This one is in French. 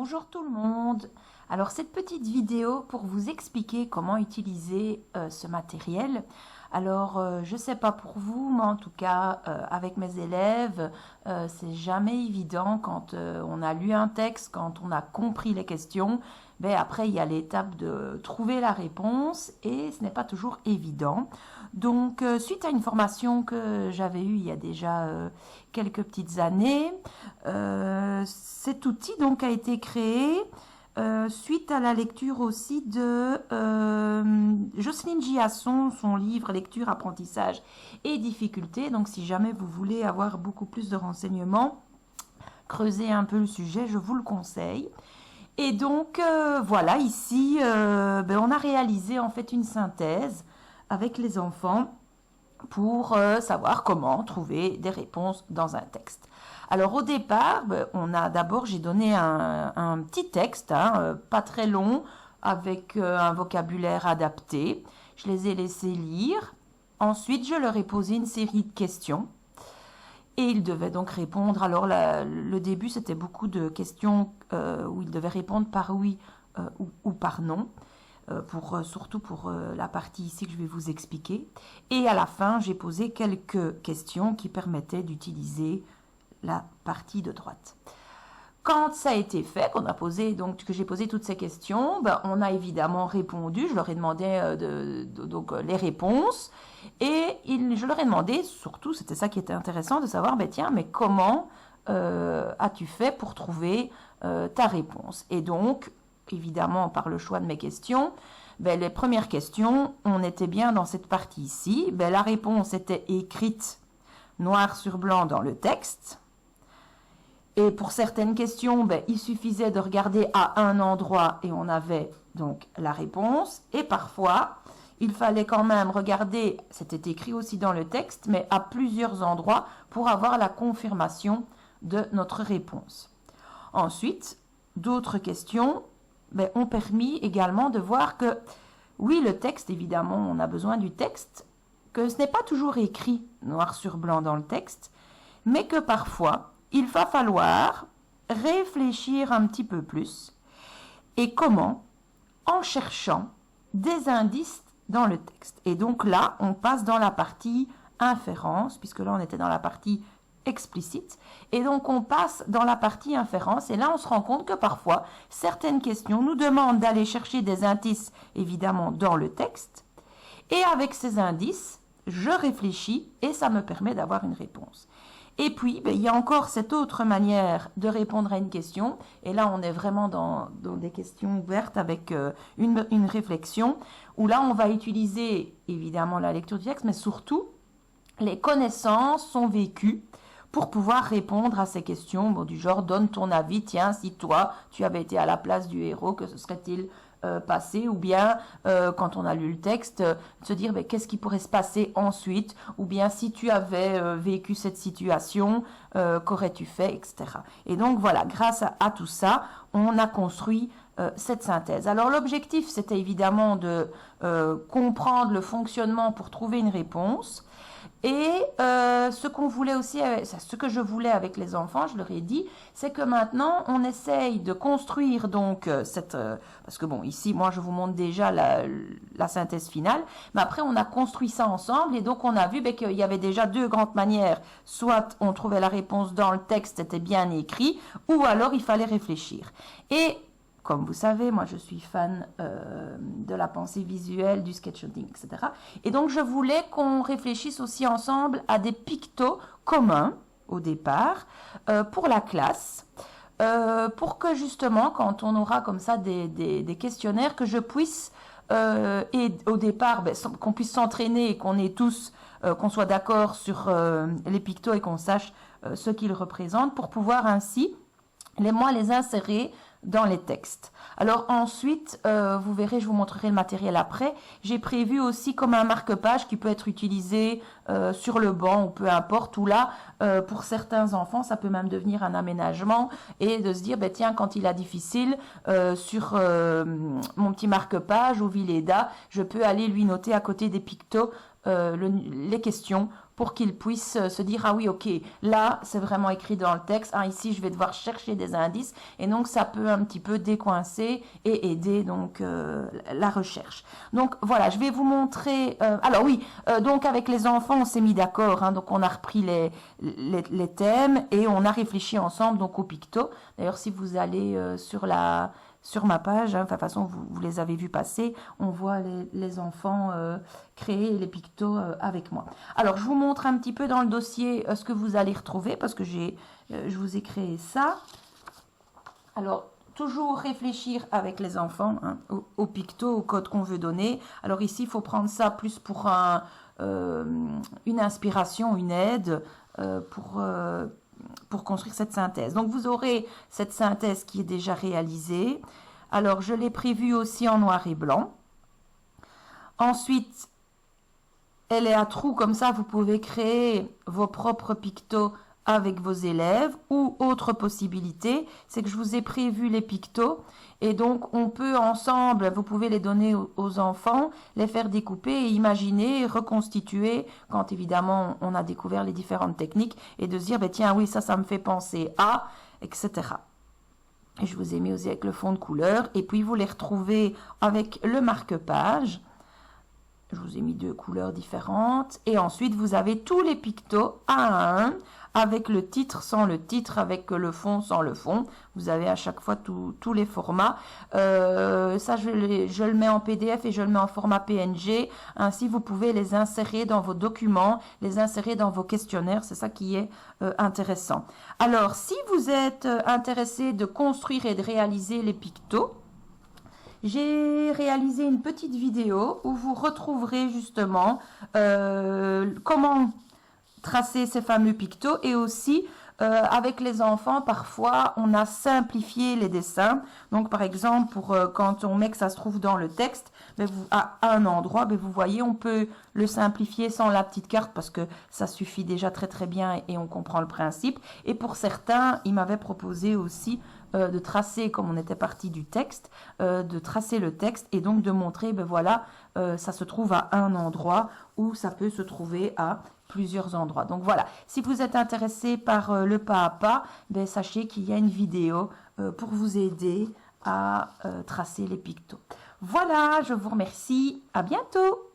Bonjour tout le monde. Alors cette petite vidéo pour vous expliquer comment utiliser ce matériel. Alors je ne sais pas pour vous, mais en tout cas avec mes élèves, c'est jamais évident quand on a lu un texte, quand on a compris les questions. Ben après il y a l'étape de trouver la réponse et ce n'est pas toujours évident. Donc suite à une formation que j'avais eue il y a déjà quelques petites années, cet outil donc a été créé suite à la lecture aussi de Jocelyne Giasson, son livre Lecture, apprentissage et difficultés. Donc si jamais vous voulez avoir beaucoup plus de renseignements, creuser un peu le sujet, je vous le conseille. Et donc voilà, ici on a réalisé en fait une synthèse avec les enfants pour savoir comment trouver des réponses dans un texte. Alors au départ, j'ai donné un petit texte, pas très long, avec un vocabulaire adapté. Je les ai laissés lire. Ensuite, je leur ai posé une série de questions. Et ils devaient donc répondre. Alors le début, c'était beaucoup de questions où ils devaient répondre par oui ou par non. Surtout pour la partie ici que je vais vous expliquer. Et à la fin, j'ai posé quelques questions qui permettaient d'utiliser la partie de droite. Quand ça a été fait, que j'ai posé toutes ces questions, on a évidemment répondu. Je leur ai demandé les réponses et je leur ai demandé, surtout, c'était ça qui était intéressant, de savoir, mais comment as-tu fait pour trouver ta réponse? Et donc, évidemment, par le choix de mes questions, les premières questions, on était bien dans cette partie ici. La réponse était écrite noir sur blanc dans le texte. Et pour certaines questions, il suffisait de regarder à un endroit et on avait donc la réponse. Et parfois, il fallait quand même regarder, c'était écrit aussi dans le texte, mais à plusieurs endroits pour avoir la confirmation de notre réponse. Ensuite, d'autres questions ont permis également de voir que, oui, le texte, évidemment, on a besoin du texte, que ce n'est pas toujours écrit noir sur blanc dans le texte, mais que parfois, il va falloir réfléchir un petit peu plus. Et comment? En cherchant des indices dans le texte. Et donc là, on passe dans la partie inférence, puisque là, on était dans la partie explicite. Et donc, on passe dans la partie inférence. Et là, on se rend compte que parfois, certaines questions nous demandent d'aller chercher des indices, évidemment, dans le texte. Et avec ces indices, je réfléchis et ça me permet d'avoir une réponse. Et puis, il y a encore cette autre manière de répondre à une question. Et là, on est vraiment dans des questions ouvertes avec une réflexion, où là, on va utiliser évidemment la lecture du texte, mais surtout, les connaissances sont vécues pour pouvoir répondre à ces questions du genre, donne ton avis, tiens, si toi, tu avais été à la place du héros, que se serait-il passé, ou bien quand on a lu le texte, se dire qu'est-ce qui pourrait se passer ensuite, ou bien si tu avais vécu cette situation, qu'aurais-tu fait, etc. Et donc voilà, grâce à tout ça, on a construit cette synthèse. Alors l'objectif, c'était évidemment de comprendre le fonctionnement pour trouver une réponse. Et ce que je voulais avec les enfants, je leur ai dit, c'est que maintenant on essaye de construire donc parce que ici moi je vous montre déjà la synthèse finale, mais après on a construit ça ensemble et donc on a vu qu'il y avait déjà deux grandes manières, soit on trouvait la réponse dans le texte, c'était bien écrit, ou alors il fallait réfléchir. Et comme vous savez, moi je suis fan de la pensée visuelle, du sketchnoting, etc. Et donc je voulais qu'on réfléchisse aussi ensemble à des pictos communs au départ pour la classe, pour que justement quand on aura comme ça des questionnaires, que je puisse, et au départ qu'on puisse s'entraîner et qu'on ait tous, qu'on soit d'accord sur les pictos et qu'on sache ce qu'ils représentent pour pouvoir ainsi les insérer dans les textes. Alors ensuite, vous verrez, je vous montrerai le matériel après. J'ai prévu aussi comme un marque-page qui peut être utilisé sur le banc ou peu importe, ou là, pour certains enfants, ça peut même devenir un aménagement et de se dire, tiens, quand il a difficile, sur mon petit marque-page ou Villeda, je peux aller lui noter à côté des pictos les questions pour qu'ils puissent se dire, ah oui, ok, là, c'est vraiment écrit dans le texte, ah, ici, je vais devoir chercher des indices, et donc ça peut un petit peu décoincer et aider donc la recherche. Donc voilà, je vais vous montrer, alors oui, donc avec les enfants, on s'est mis d'accord, hein, donc on a repris les thèmes et on a réfléchi ensemble donc aux pictos. D'ailleurs, si vous allez sur ma page, hein, de toute façon vous les avez vus passer, on voit les enfants créer les pictos avec moi. Alors je vous montre un petit peu dans le dossier ce que vous allez retrouver parce que je vous ai créé ça. Alors toujours réfléchir avec les enfants hein, aux pictos, au code qu'on veut donner. Alors ici il faut prendre ça plus pour une inspiration, une aide pour construire cette synthèse. Donc vous aurez cette synthèse qui est déjà réalisée. Alors je l'ai prévue aussi en noir et blanc. Ensuite, elle est à trous comme ça, vous pouvez créer vos propres pictos avec vos élèves. Ou autre possibilité, c'est que je vous ai prévu les pictos et donc on peut ensemble, vous pouvez les donner aux enfants, les faire découper et imaginer, reconstituer quand évidemment on a découvert les différentes techniques et de se dire, ben, tiens oui ça me fait penser à, etc. Et je vous ai mis aussi avec le fond de couleur et puis vous les retrouvez avec le marque-page. Je vous ai mis 2 couleurs différentes. Et ensuite, vous avez tous les pictos un à un, avec le titre, sans le titre, avec le fond, sans le fond. Vous avez à chaque fois tous les formats. Ça, je le mets en PDF et je le mets en format PNG. Ainsi, vous pouvez les insérer dans vos documents, les insérer dans vos questionnaires. C'est ça qui est intéressant. Alors, si vous êtes intéressé de construire et de réaliser les pictos, j'ai réalisé une petite vidéo où vous retrouverez justement comment tracer ces fameux pictos et aussi avec les enfants, parfois on a simplifié les dessins. Donc par exemple, quand on met que ça se trouve dans le texte, à un endroit, vous voyez, on peut le simplifier sans la petite carte parce que ça suffit déjà très très bien et on comprend le principe. Et pour certains, ils m'avaient proposé aussi de tracer, comme on était parti du texte, de tracer le texte et donc de montrer, voilà, ça se trouve à un endroit ou ça peut se trouver à plusieurs endroits. Donc voilà, si vous êtes intéressé par le pas à pas, sachez qu'il y a une vidéo pour vous aider à tracer les pictos. Voilà, je vous remercie, à bientôt.